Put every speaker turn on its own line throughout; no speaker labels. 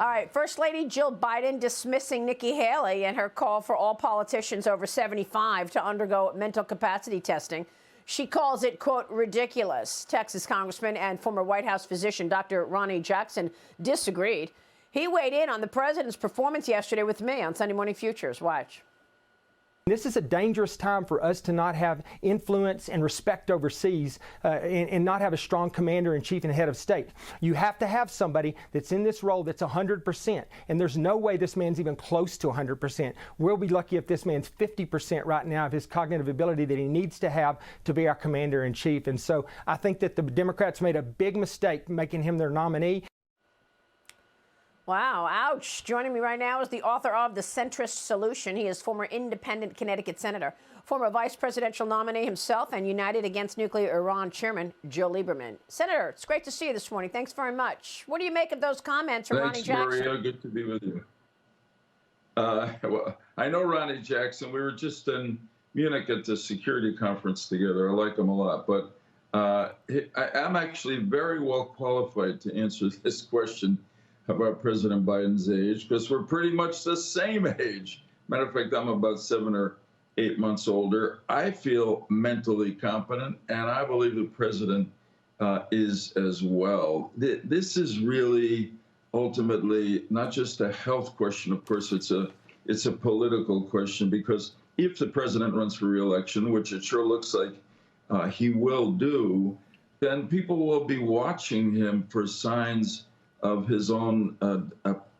All right, First Lady Jill Biden dismissing Nikki Haley and her call for all politicians over 75 to undergo mental capacity testing. She calls it, quote, ridiculous. Texas Congressman and former White House physician Dr. Ronny Jackson disagreed. He weighed in on the president's performance yesterday with me on Sunday Morning Futures. Watch.
This is a dangerous time for us to not have influence and respect overseas and not have a strong commander-in-chief and head of state. You have to have somebody that's in this role that's 100%, and there's no way this man's even close to 100%. We'll be lucky if this man's 50% right now of his cognitive ability that he needs to have to be our commander-in-chief. And so I think that the Democrats made a big mistake making him their nominee.
Wow, ouch. Joining me right now is the author of The Centrist Solution. He is former independent Connecticut senator, former vice presidential nominee himself, and United Against Nuclear Iran chairman Joe Lieberman. Senator, it's great to see you this morning. Thanks very much. What do you make of those comments from Ronny Jackson?
Thanks, Maria. Good to be with you. Well, I know Ronny Jackson. We were just in Munich at the security conference together. I like him a lot. But I'm actually very well qualified to answer this question about President Biden's age, because we're pretty much the same age. Matter of fact, I'm about 7 or 8 months older. I feel mentally competent, and I believe the president is as well. This is really ultimately not just a health question. Of course, it's a political question, because if the president runs for re-election, which it sure looks like he will do, then people will be watching him for signs of his own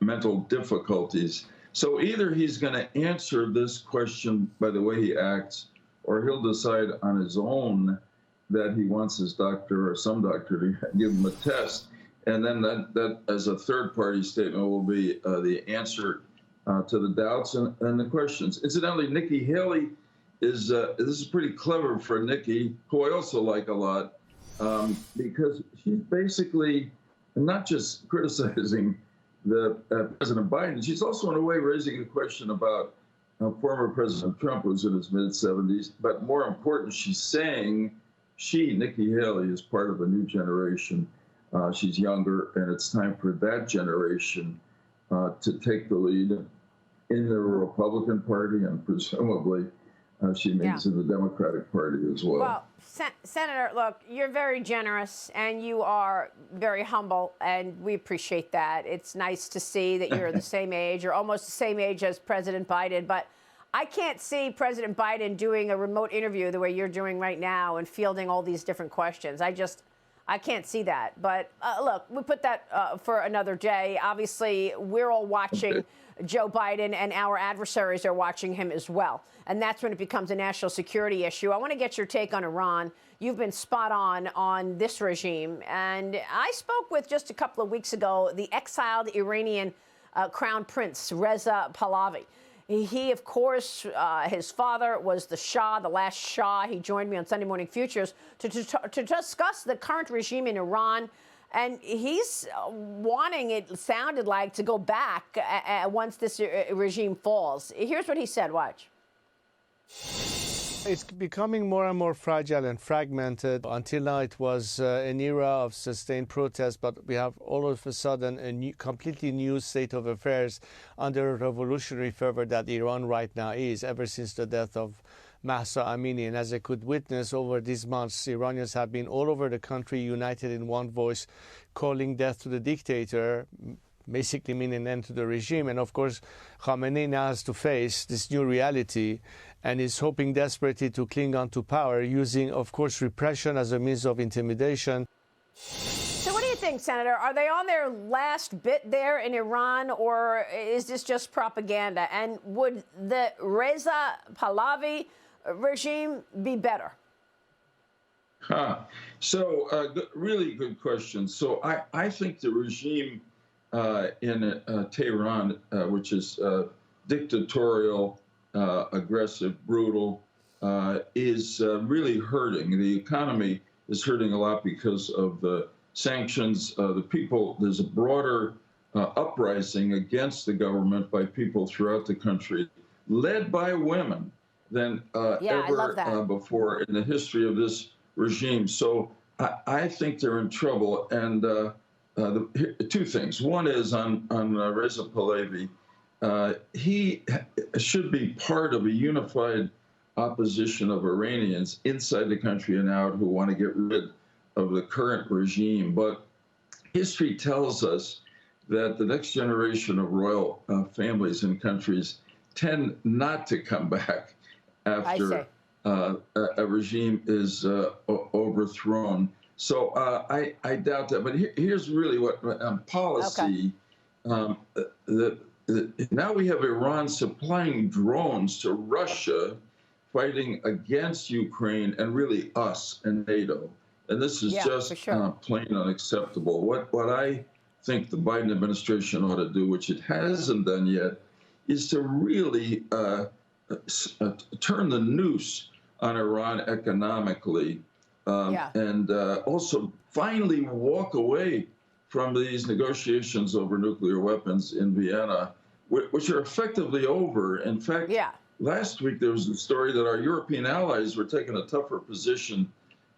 mental difficulties. So either he's going to answer this question by the way he acts, or he'll decide on his own that he wants his doctor or some doctor to give him a test. And then that as a third-party statement will be the answer to the doubts and the questions. Incidentally, Nikki Haley is, this is pretty clever for Nikki, who I also like a lot, because she's basically not just criticizing the President Biden, she's also in a way raising a question about former President Trump, who's in his mid-70s. But more important, she's saying Nikki Haley, is part of a new generation. She's younger, and it's time for that generation to take the lead in the Republican Party, and presumably she means in the Democratic Party as well.
Well, Senator, look, you're very generous and you are very humble, and we appreciate that. It's nice to see that you're the same age, or almost the same age as President Biden, but I can't see President Biden doing a remote interview the way you're doing right now and fielding all these different questions. I can't see that. But look, we put that for another day. Obviously, we're all watching Joe Biden, and our adversaries are watching him as well. And that's when it becomes a national security issue. I want to get your take on Iran. You've been spot on this regime. And I spoke with, just a couple of weeks ago, the exiled Iranian Crown Prince, Reza Pahlavi. He, of course, his father was the Shah, the last Shah. He joined me on Sunday Morning Futures to discuss the current regime in Iran. And he's wanting, it sounded like, to go back once this regime falls. Here's what he said. Watch.
It's becoming more and more fragile and fragmented. Until now, it was an era of sustained protest, but we have all of a sudden a completely new state of affairs under revolutionary fervor that Iran right now is, ever since the death of Mahsa Amini. And as I could witness over these months, Iranians have been all over the country united in one voice, calling death to the dictator, basically meaning an end to the regime. And of course, Khamenei now has to face this new reality and is hoping desperately to cling on to power, using, of course, repression as a means of intimidation.
So what do you think, Senator? Are they on their last bit there in Iran, or is this just propaganda? And would the Reza Pahlavi regime be better?
So really good question. So I think the regime in Tehran, which is dictatorial, aggressive, brutal, is really hurting. The economy is hurting a lot because of the sanctions. The people, there's a broader uprising against the government by people throughout the country, led by women, than ever before in the history of this regime. So I think they're in trouble. And two things. One is on Reza Pahlavi. He should be part of a unified opposition of Iranians inside the country and out who want to get rid of the current regime. But history tells us that the next generation of royal families and countries tend not to come back after a regime is overthrown. So I doubt that. But here's really what policy. Now we have Iran supplying drones to Russia, fighting against Ukraine and really us and NATO. And this is just plain unacceptable. What I think the Biden administration ought to do, which it hasn't done yet, is to really turn the noose on Iran economically, and also finally walk away from these negotiations over nuclear weapons in Vienna, which are effectively over. In fact, last week there was a story that our European allies were taking a tougher position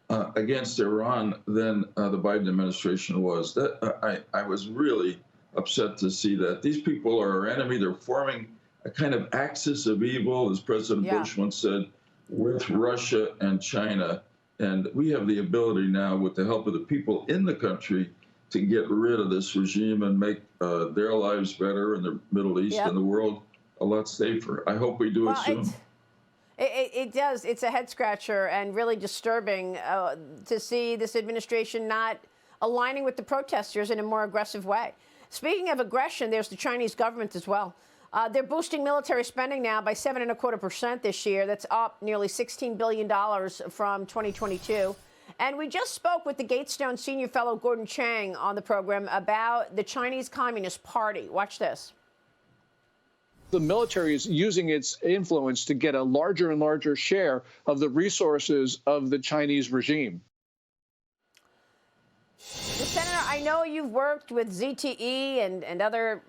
against Iran than the Biden administration was. That I was really upset to see that. These people are our enemy. They're forming a kind of axis of evil, as President Bush once said, with Russia and China. And we have the ability now, with the help of the people in the country, to get rid of this regime and make their lives better in the Middle East and the world a lot safer. I hope we do it soon.
It does. It's a head scratcher and really disturbing to see this administration not aligning with the protesters in a more aggressive way. Speaking of aggression, there's the Chinese government as well. They're boosting military spending now by 7.25% this year. That's up nearly $16 billion from 2022. And we just spoke with the Gatestone senior fellow Gordon Chang on the program about the Chinese Communist Party. Watch this.
The military is using its influence to get a larger and larger share of the resources of the Chinese regime.
Senator, I know you've worked with ZTE and other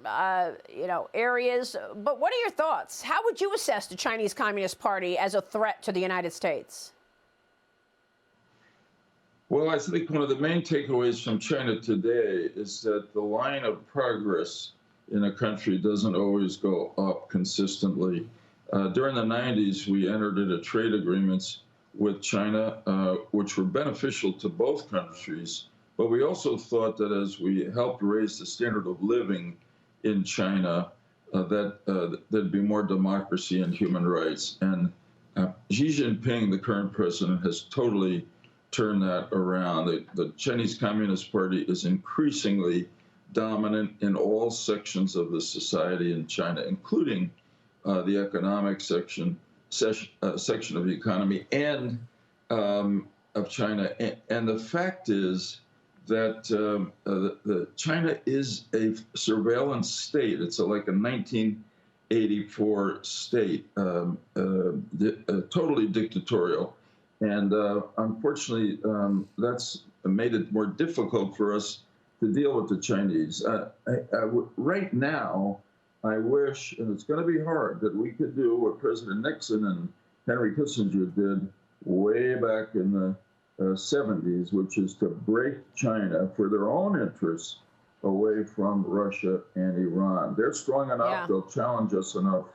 areas, but what are your thoughts? How would you assess the Chinese Communist Party as a threat to the United States?
Well, I think one of the main takeaways from China today is that the line of progress in a country doesn't always go up consistently. During the 90s, we entered into trade agreements with China, which were beneficial to both countries. But we also thought that as we helped raise the standard of living in China, that there'd be more democracy and human rights. And Xi Jinping, the current president, has totally turned that around. The Chinese Communist Party is increasingly dominant in all sections of the society in China, including the economic section of the economy and of China. And the fact is that China is a surveillance state. It's like a 1984 state, totally dictatorial. And unfortunately, that's made it more difficult for us to deal with the Chinese. Right now, I wish, and it's going to be hard, that we could do what President Nixon and Henry Kissinger did way back in the 70s, which is to break China for their own interests away from Russia and Iran. They're strong enough, they'll challenge us enough.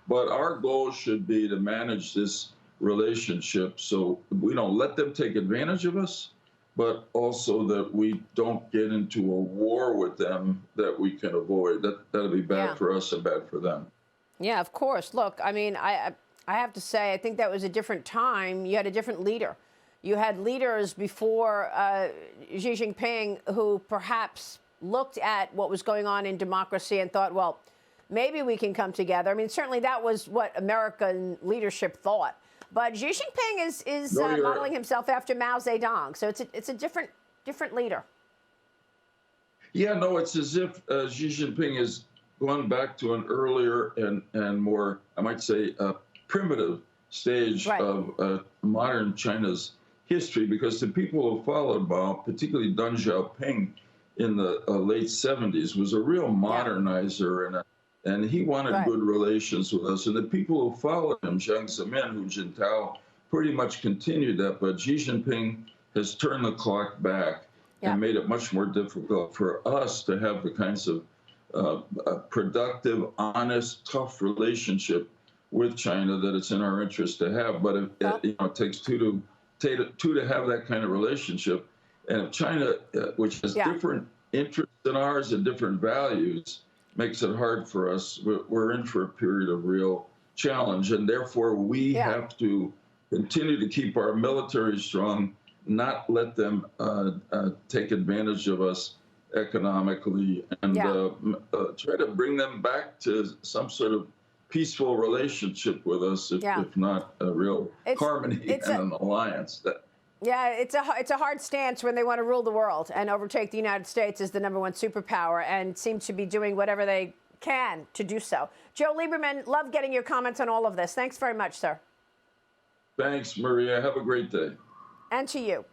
But our goal should be to manage this relationship so we don't let them take advantage of us, but also that we don't get into a war with them that we can avoid. That'll be bad for us and bad for them.
Yeah, of course. Look, I mean, I have to say, I think that was a different time. You had a different leader. You had leaders before Xi Jinping who perhaps looked at what was going on in democracy and thought, well, maybe we can come together. I mean, certainly that was what American leadership thought. But Xi Jinping is modeling himself after Mao Zedong, so it's a different leader.
Yeah, no, it's as if Xi Jinping has gone back to an earlier and more, I might say, primitive stage of modern China's history, because the people who followed Mao, particularly Deng Xiaoping in the late 70s, was a real modernizer and he wanted good relations with us. And the people who followed him, Jiang Zemin, Hu Jintao, pretty much continued that. But Xi Jinping has turned the clock back. and made it much more difficult for us to have the kinds of productive, honest, tough relationship with China that it's in our interest to have. But it takes two to have that kind of relationship. And if China, which has different interests than ours and different values, makes it hard for us, we're in for a period of real challenge. And therefore, we have to continue to keep our military strong, not let them take advantage of us economically, and try to bring them back to some sort of peaceful relationship with us, if not a real harmony and an alliance.
It's a hard stance when they want to rule the world and overtake the United States as the #1 superpower, and seem to be doing whatever they can to do so. Joe Lieberman, love getting your comments on all of this. Thanks very much, sir.
Thanks, Maria. Have a great day.
And to you.